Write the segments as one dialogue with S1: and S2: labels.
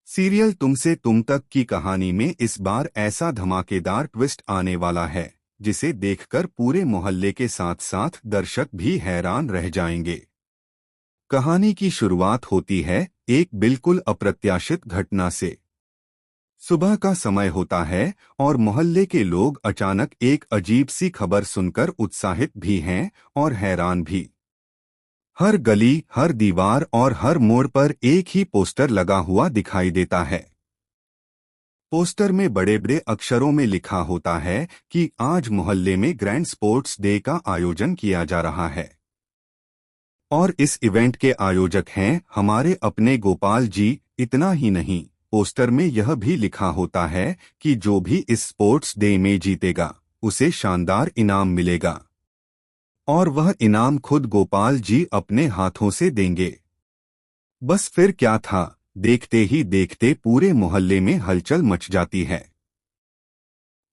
S1: Serial तुमसे तुम तक की कहानी में इस बार ऐसा धमाकेदार ट्विस्ट आने वाला है जिसे देखकर पूरे मोहल्ले के साथ साथ दर्शक भी हैरान रह जाएंगे। कहानी की शुरुआत होती है एक बिल्कुल अप्रत्याशित घटना से। सुबह का समय होता है और मोहल्ले के लोग अचानक एक अजीब सी खबर सुनकर उत्साहित भी हैं और हैरान भी। हर गली, हर दीवार और हर मोड़ पर एक ही पोस्टर लगा हुआ दिखाई देता है। पोस्टर में बड़े बड़े अक्षरों में लिखा होता है कि आज मोहल्ले में ग्रैंड स्पोर्ट्स डे का आयोजन किया जा रहा है और इस इवेंट के आयोजक हैं हमारे अपने गोपाल जी। इतना ही नहीं, पोस्टर में यह भी लिखा होता है कि जो भी इस स्पोर्ट्स डे में जीतेगा उसे शानदार इनाम मिलेगा और वह इनाम खुद गोपाल जी अपने हाथों से देंगे। बस फिर क्या था, देखते ही देखते पूरे मोहल्ले में हलचल मच जाती है।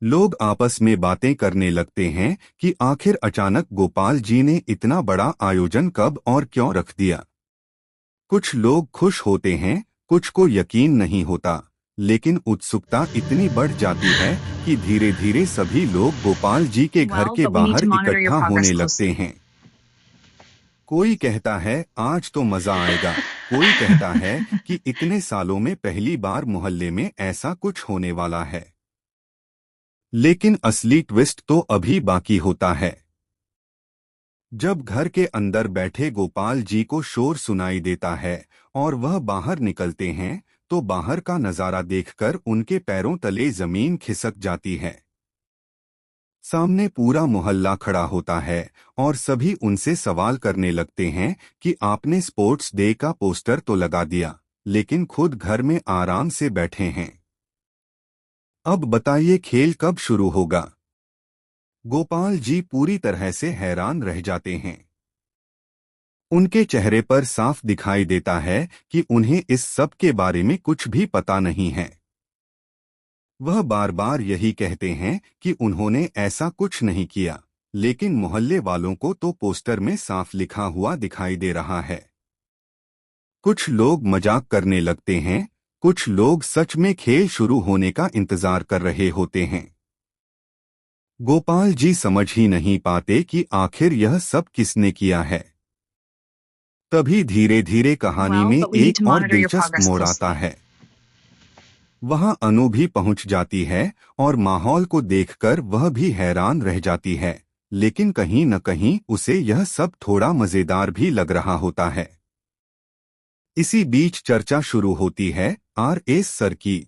S1: लोग आपस में बातें करने लगते हैं कि आखिर अचानक गोपाल जी ने इतना बड़ा आयोजन कब और क्यों रख दिया। कुछ लोग खुश होते हैं, कुछ को यकीन नहीं होता, लेकिन उत्सुकता इतनी बढ़ जाती है कि धीरे धीरे सभी लोग गोपाल जी के घर
S2: Well,
S1: के
S2: but we need
S1: बाहर
S2: to monitor your
S1: इकट्ठा
S2: progress
S1: होने लगते
S2: closely.
S1: हैं। कोई कहता है आज तो मजा आएगा, कोई कहता है कि इतने सालों में पहली बार मोहल्ले में ऐसा कुछ होने वाला है। लेकिन असली ट्विस्ट तो अभी बाकी होता है। जब घर के अंदर बैठे गोपाल जी को शोर सुनाई देता है और वह बाहर निकलते हैं तो बाहर का नजारा देखकर उनके पैरों तले जमीन खिसक जाती है। सामने पूरा मोहल्ला खड़ा होता है और सभी उनसे सवाल करने लगते हैं कि आपने स्पोर्ट्स डे का पोस्टर तो लगा दिया, लेकिन खुद घर में आराम से बैठे हैं। अब बताइए खेल कब शुरू होगा। गोपाल जी पूरी तरह से हैरान रह जाते हैं। उनके चेहरे पर साफ दिखाई देता है कि उन्हें इस सब के बारे में कुछ भी पता नहीं है। वह बार बार यही कहते हैं कि उन्होंने ऐसा कुछ नहीं किया, लेकिन मोहल्ले वालों को तो पोस्टर में साफ लिखा हुआ दिखाई दे रहा है। कुछ लोग मजाक करने लगते हैं, कुछ लोग सच में खेल शुरू होने का इंतजार कर रहे होते हैं। गोपाल जी समझ ही नहीं पाते कि आखिर यह सब किसने किया है। तभी धीरे धीरे कहानी
S2: Well,
S1: में
S2: but we need
S1: एक
S2: to
S1: और
S2: monitor your
S1: दिलचस्प
S2: progress
S1: मोड़ आता
S2: closely.
S1: है। वहां अनु भी पहुंच जाती है और माहौल को देखकर वह भी हैरान रह जाती है, लेकिन कहीं न कहीं उसे यह सब थोड़ा मजेदार भी लग रहा होता है। इसी बीच चर्चा शुरू होती है आर एस सर की।